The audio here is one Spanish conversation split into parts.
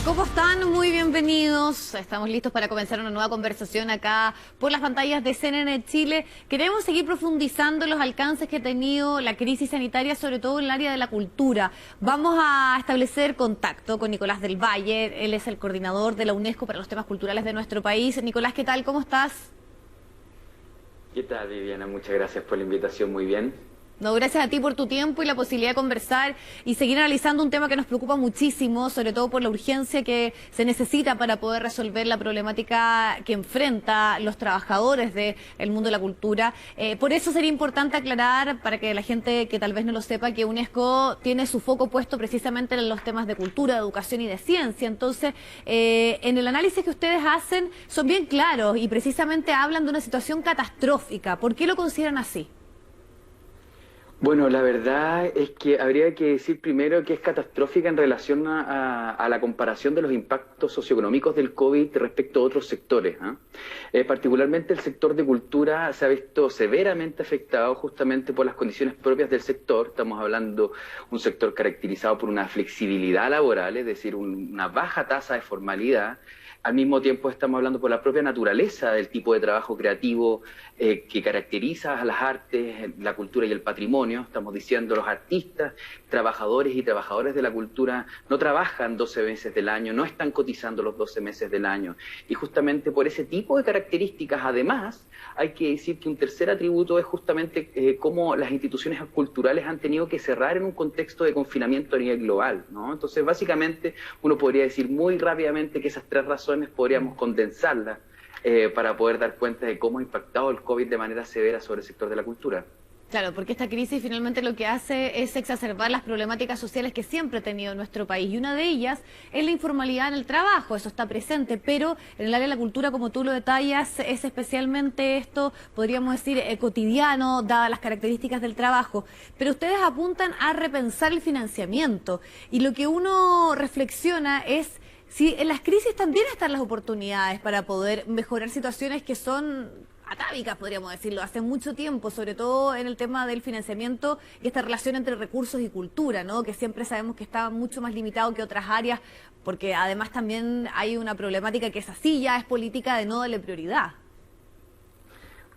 ¿Cómo están? Muy bienvenidos. Estamos listos para comenzar una nueva conversación acá por las pantallas de CNN Chile. Queremos seguir profundizando los alcances que ha tenido la crisis sanitaria, sobre todo en el área de la cultura. Vamos a establecer contacto con Nicolás del Valle. Él es el coordinador de la UNESCO para los temas culturales de nuestro país. Nicolás, ¿qué tal? ¿Cómo estás? ¿Qué tal, Viviana? Muchas gracias por la invitación. Muy bien. No, gracias a ti por tu tiempo y la posibilidad de conversar y seguir analizando un tema que nos preocupa muchísimo, sobre todo por la urgencia que se necesita para poder resolver la problemática que enfrenta los trabajadores del mundo de la cultura. Por eso sería importante aclarar, para que la gente que tal vez no lo sepa, que UNESCO tiene su foco puesto precisamente en los temas de cultura, de educación y de ciencia. Entonces, en el análisis que ustedes hacen son bien claros y precisamente hablan de una situación catastrófica. ¿Por qué lo consideran así? Bueno, la verdad es que habría que decir primero que es catastrófica en relación a la comparación de los impactos socioeconómicos del COVID respecto a otros sectores, ¿eh? Particularmente el sector de cultura se ha visto severamente afectado justamente por las condiciones propias del sector. Estamos hablando de un sector caracterizado por una flexibilidad laboral, es decir, una baja tasa de formalidad. Al mismo tiempo estamos hablando por la propia naturaleza del tipo de trabajo creativo que caracteriza a las artes, la cultura y el patrimonio. Estamos diciendo los artistas, trabajadores y trabajadoras de la cultura no trabajan 12 meses del año, no están cotizando los 12 meses del año. Y justamente por ese tipo de características, además, hay que decir que un tercer atributo es justamente cómo las instituciones culturales han tenido que cerrar en un contexto de confinamiento a nivel global, ¿no? Entonces, básicamente, uno podría decir muy rápidamente que esas tres razones podríamos condensarlas para poder dar cuenta de cómo ha impactado el COVID de manera severa sobre el sector de la cultura. Claro, porque esta crisis finalmente lo que hace es exacerbar las problemáticas sociales que siempre ha tenido nuestro país. Y una de ellas es la informalidad en el trabajo, eso está presente, pero en el área de la cultura, como tú lo detallas, es especialmente esto, podríamos decir, cotidiano, dadas las características del trabajo. Pero ustedes apuntan a repensar el financiamiento. Y lo que uno reflexiona es si en las crisis también están las oportunidades para poder mejorar situaciones que son atávicas, podríamos decirlo, hace mucho tiempo, sobre todo en el tema del financiamiento y esta relación entre recursos y cultura, ¿no? Que siempre sabemos que está mucho más limitado que otras áreas, porque además también hay una problemática que es así, ya es política de no darle prioridad.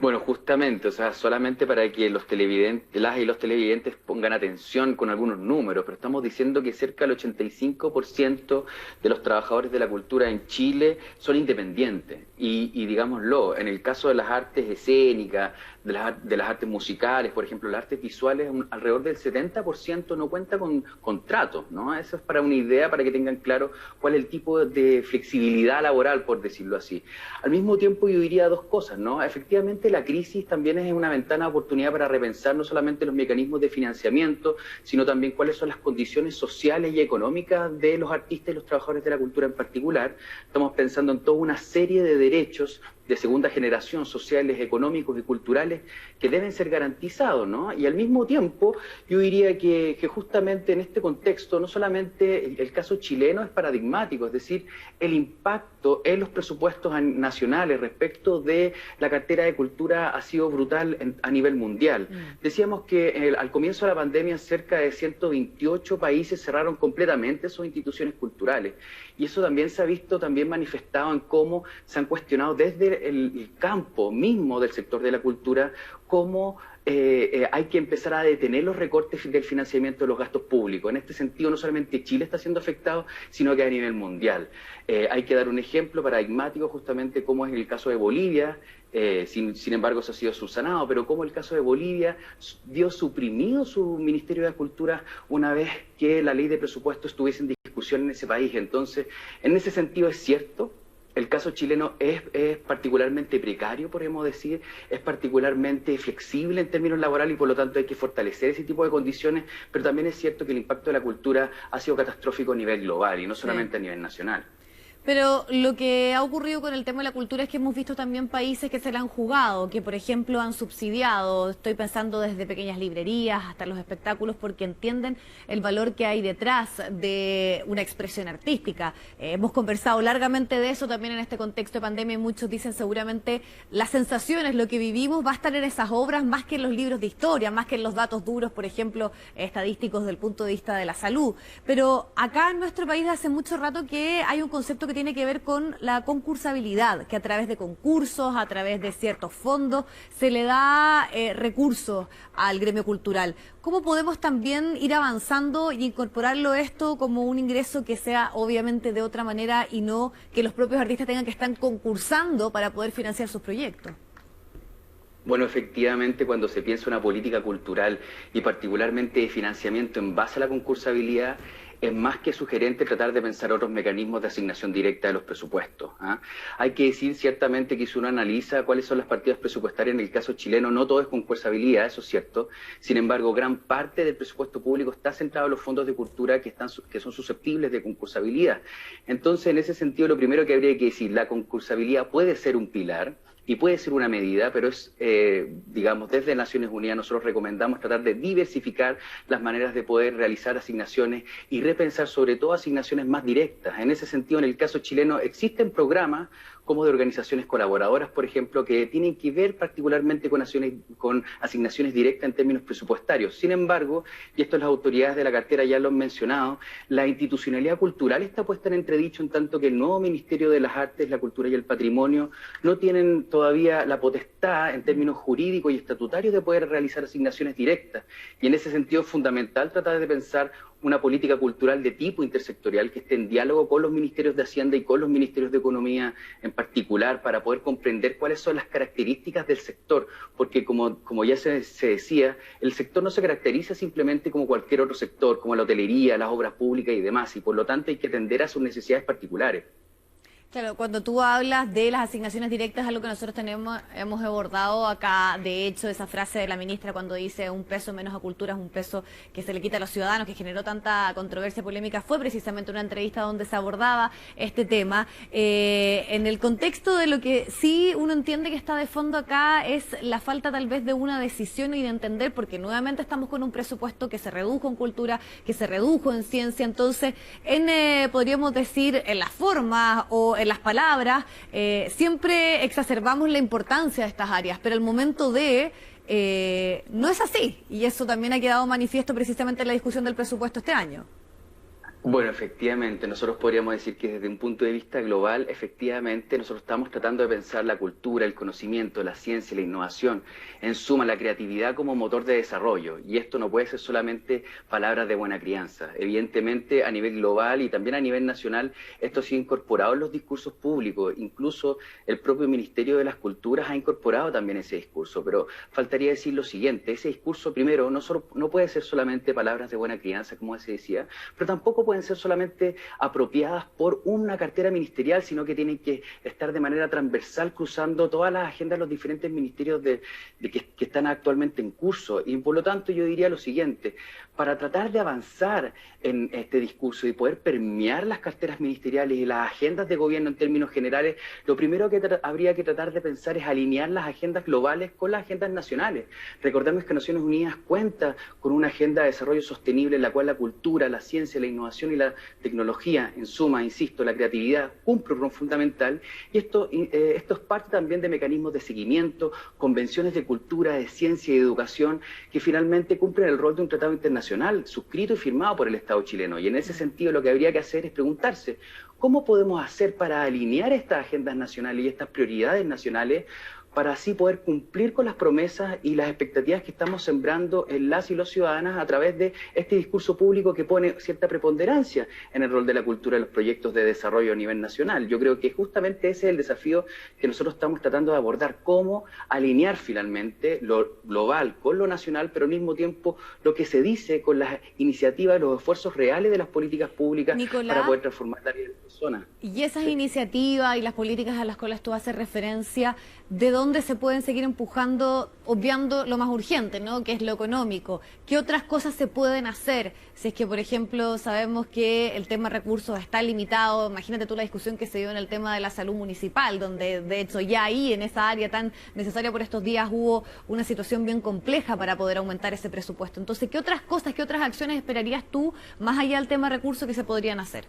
Bueno, justamente, o sea, solamente para que los televidentes, las y los televidentes pongan atención con algunos números, pero estamos diciendo que cerca del 85% de los trabajadores de la cultura en Chile son independientes. Y digámoslo, en el caso de las artes escénicas, de las artes musicales, por ejemplo, las artes visuales, alrededor del 70% no cuenta con contratos, ¿no? Eso es para una idea, para que tengan claro cuál es el tipo de flexibilidad laboral, por decirlo así. Al mismo tiempo, yo diría dos cosas, ¿no? Efectivamente, la crisis también es una ventana de oportunidad para repensar no solamente los mecanismos de financiamiento, sino también cuáles son las condiciones sociales y económicas de los artistas y los trabajadores de la cultura en particular. Estamos pensando en toda una serie de derechos de segunda generación, sociales, económicos y culturales, que deben ser garantizados, ¿no? Y al mismo tiempo, yo diría que justamente en este contexto, no solamente el caso chileno es paradigmático, es decir, el impacto en los presupuestos nacionales respecto de la cartera de cultura ha sido brutal a nivel mundial. Decíamos que al comienzo de la pandemia cerca de 128 países cerraron completamente sus instituciones culturales, y eso también se ha visto también manifestado en cómo se han cuestionado desde el campo mismo del sector de la cultura cómo hay que empezar a detener los recortes del financiamiento de los gastos públicos. En este sentido, no solamente Chile está siendo afectado, sino que a nivel mundial. Hay que dar un ejemplo paradigmático justamente como es el caso de Bolivia. Sin embargo, eso ha sido subsanado, pero como el caso de Bolivia vio suprimido su Ministerio de Cultura una vez que la ley de presupuesto estuviese en discusión en ese país. Entonces, en ese sentido es cierto. El caso chileno es particularmente precario, podemos decir, es particularmente flexible en términos laborales y por lo tanto hay que fortalecer ese tipo de condiciones, pero también es cierto que el impacto de la cultura ha sido catastrófico a nivel global y no solamente a nivel nacional. Pero lo que ha ocurrido con el tema de la cultura es que hemos visto también países que se la han jugado, que por ejemplo han subsidiado, estoy pensando desde pequeñas librerías hasta los espectáculos, porque entienden el valor que hay detrás de una expresión artística. Hemos conversado largamente de eso también en este contexto de pandemia y muchos dicen seguramente las sensaciones, lo que vivimos va a estar en esas obras más que en los libros de historia, más que en los datos duros, por ejemplo, estadísticos del punto de vista de la salud. Pero acá en nuestro país hace mucho rato que hay un concepto que tiene que ver con la concursabilidad, que a través de concursos, a través de ciertos fondos, se le da recursos al gremio cultural. ¿Cómo podemos también ir avanzando y incorporarlo esto como un ingreso que sea obviamente de otra manera y no que los propios artistas tengan que estar concursando para poder financiar sus proyectos? Bueno, efectivamente, cuando se piensa una política cultural y particularmente de financiamiento en base a la concursabilidad, es más que sugerente tratar de pensar otros mecanismos de asignación directa de los presupuestos. Hay que decir ciertamente que si uno analiza cuáles son las partidas presupuestarias en el caso chileno, no todo es concursabilidad, eso es cierto. Sin embargo, gran parte del presupuesto público está centrado en los fondos de cultura que son susceptibles de concursabilidad. Entonces, en ese sentido, lo primero que habría que decir, la concursabilidad puede ser un pilar, y puede ser una medida, pero es, digamos, desde Naciones Unidas nosotros recomendamos tratar de diversificar las maneras de poder realizar asignaciones y repensar sobre todo asignaciones más directas. En ese sentido, en el caso chileno, existen programas como de organizaciones colaboradoras, por ejemplo, que tienen que ver particularmente con asignaciones directas en términos presupuestarios. Sin embargo, y esto las autoridades de la cartera ya lo han mencionado, la institucionalidad cultural está puesta en entredicho en tanto que el nuevo Ministerio de las Artes, la Cultura y el Patrimonio no tienen todavía la potestad en términos jurídicos y estatutarios de poder realizar asignaciones directas. Y en ese sentido es fundamental tratar de pensar una política cultural de tipo intersectorial que esté en diálogo con los ministerios de Hacienda y con los ministerios de Economía en particular para poder comprender cuáles son las características del sector, porque como ya se decía, el sector no se caracteriza simplemente como cualquier otro sector, como la hotelería, las obras públicas y demás, y por lo tanto hay que atender a sus necesidades particulares. Claro, cuando tú hablas de las asignaciones directas, es algo que nosotros hemos abordado acá. De hecho, esa frase de la ministra cuando dice un peso menos a cultura es un peso que se le quita a los ciudadanos, que generó tanta controversia y polémica, fue precisamente una entrevista donde se abordaba este tema. En el contexto de lo que sí uno entiende que está de fondo acá es la falta tal vez de una decisión y de entender, porque nuevamente estamos con un presupuesto que se redujo en cultura, que se redujo en ciencia. Entonces, podríamos decir, en las formas o en las palabras, siempre exacerbamos la importancia de estas áreas, pero el momento no es así, y eso también ha quedado manifiesto precisamente en la discusión del presupuesto este año. Bueno, efectivamente, nosotros podríamos decir que desde un punto de vista global, efectivamente, nosotros estamos tratando de pensar la cultura, el conocimiento, la ciencia, la innovación, en suma, la creatividad como motor de desarrollo. Y esto no puede ser solamente palabras de buena crianza. Evidentemente, a nivel global y también a nivel nacional, esto se ha incorporado en los discursos públicos. Incluso el propio Ministerio de las Culturas ha incorporado también ese discurso. Pero faltaría decir lo siguiente, ese discurso, primero, no puede ser solamente palabras de buena crianza, como se decía, pero tampoco pueden ser solamente apropiadas por una cartera ministerial, sino que tienen que estar de manera transversal cruzando todas las agendas de los diferentes ministerios que están actualmente en curso. Y por lo tanto yo diría lo siguiente, para tratar de avanzar en este discurso y poder permear las carteras ministeriales y las agendas de gobierno en términos generales, lo primero que habría que tratar de pensar es alinear las agendas globales con las agendas nacionales. Recordemos que Naciones Unidas cuenta con una agenda de desarrollo sostenible en la cual la cultura, la ciencia, la innovación y la tecnología, en suma, insisto, la creatividad, cumple un rol fundamental, y esto es parte también de mecanismos de seguimiento, convenciones de cultura, de ciencia y de educación, que finalmente cumplen el rol de un tratado internacional suscrito y firmado por el Estado chileno. Y en ese sentido lo que habría que hacer es preguntarse, ¿cómo podemos hacer para alinear estas agendas nacionales y estas prioridades nacionales para así poder cumplir con las promesas y las expectativas que estamos sembrando en las y los ciudadanos a través de este discurso público que pone cierta preponderancia en el rol de la cultura en los proyectos de desarrollo a nivel nacional? Yo creo que justamente ese es el desafío que nosotros estamos tratando de abordar, cómo alinear finalmente lo global con lo nacional, pero al mismo tiempo lo que se dice con las iniciativas, los esfuerzos reales de las políticas públicas, Nicolás, para poder transformar la vida de las personas. Y esas iniciativas y las políticas a las cuales tú haces referencia, ¿de dónde dónde se pueden seguir empujando, obviando lo más urgente, ¿no? Que es lo económico. ¿Qué otras cosas se pueden hacer? Si es que, por ejemplo, sabemos que el tema de recursos está limitado, imagínate tú la discusión que se dio en el tema de la salud municipal, donde de hecho ya ahí en esa área tan necesaria por estos días hubo una situación bien compleja para poder aumentar ese presupuesto. Entonces, ¿qué otras cosas, qué otras acciones esperarías tú, más allá del tema de recursos, que se podrían hacer?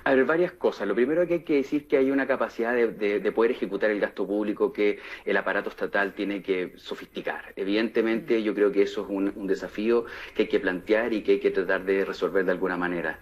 A ver, varias cosas. Lo primero que hay que decir que hay una capacidad de poder ejecutar el gasto público que el aparato estatal tiene que sofisticar. Evidentemente, yo creo que eso es un desafío que hay que plantear y que hay que tratar de resolver de alguna manera.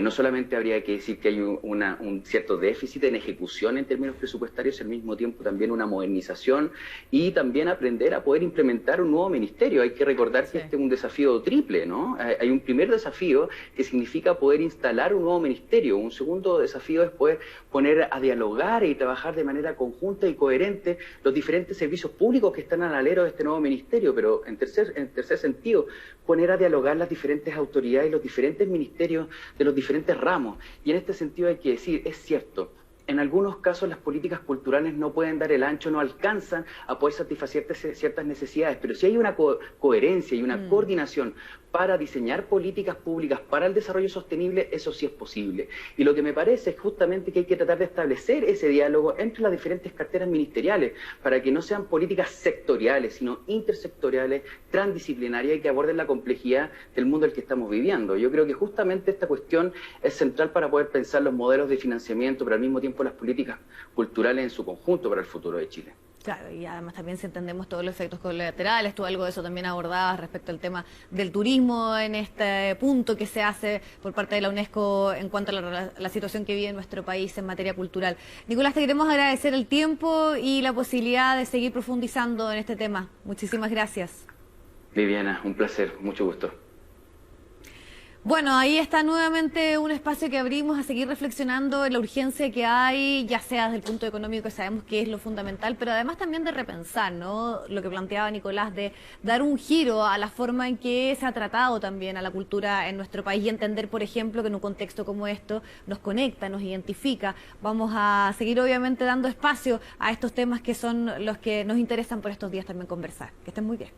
No solamente habría que decir que hay un cierto déficit en ejecución en términos presupuestarios, al mismo tiempo también una modernización y también aprender a poder implementar un nuevo ministerio. Hay que recordar que este es un desafío triple, ¿no? Hay un primer desafío que significa poder instalar un nuevo ministerio. Un segundo desafío es poder poner a dialogar y trabajar de manera conjunta y coherente los diferentes servicios públicos que están al alero de este nuevo ministerio, pero en tercer sentido, poner a dialogar las diferentes autoridades y los diferentes ministerios de los diferentes ramos. Y en este sentido hay que decir, es cierto, en algunos casos las políticas culturales no pueden dar el ancho, no alcanzan a poder satisfacer ciertas necesidades, pero si hay una coherencia y una coordinación para diseñar políticas públicas para el desarrollo sostenible, eso sí es posible. Y lo que me parece es justamente que hay que tratar de establecer ese diálogo entre las diferentes carteras ministeriales para que no sean políticas sectoriales, sino intersectoriales, transdisciplinarias y que aborden la complejidad del mundo en el que estamos viviendo. Yo creo que justamente esta cuestión es central para poder pensar los modelos de financiamiento, pero al mismo tiempo las políticas culturales en su conjunto para el futuro de Chile. Claro, y además también si entendemos todos los efectos colaterales, tú algo de eso también abordabas respecto al tema del turismo en este punto que se hace por parte de la UNESCO en cuanto a la situación que vive en nuestro país en materia cultural. Nicolás, te queremos agradecer el tiempo y la posibilidad de seguir profundizando en este tema. Muchísimas gracias. Viviana, un placer, mucho gusto. Bueno, ahí está nuevamente un espacio que abrimos a seguir reflexionando en la urgencia que hay, ya sea desde el punto económico, que sabemos que es lo fundamental, pero además también de repensar, ¿no? Lo que planteaba Nicolás, de dar un giro a la forma en que se ha tratado también a la cultura en nuestro país y entender, por ejemplo, que en un contexto como esto nos conecta, nos identifica. Vamos a seguir obviamente dando espacio a estos temas que son los que nos interesan por estos días también conversar. Que estén muy bien.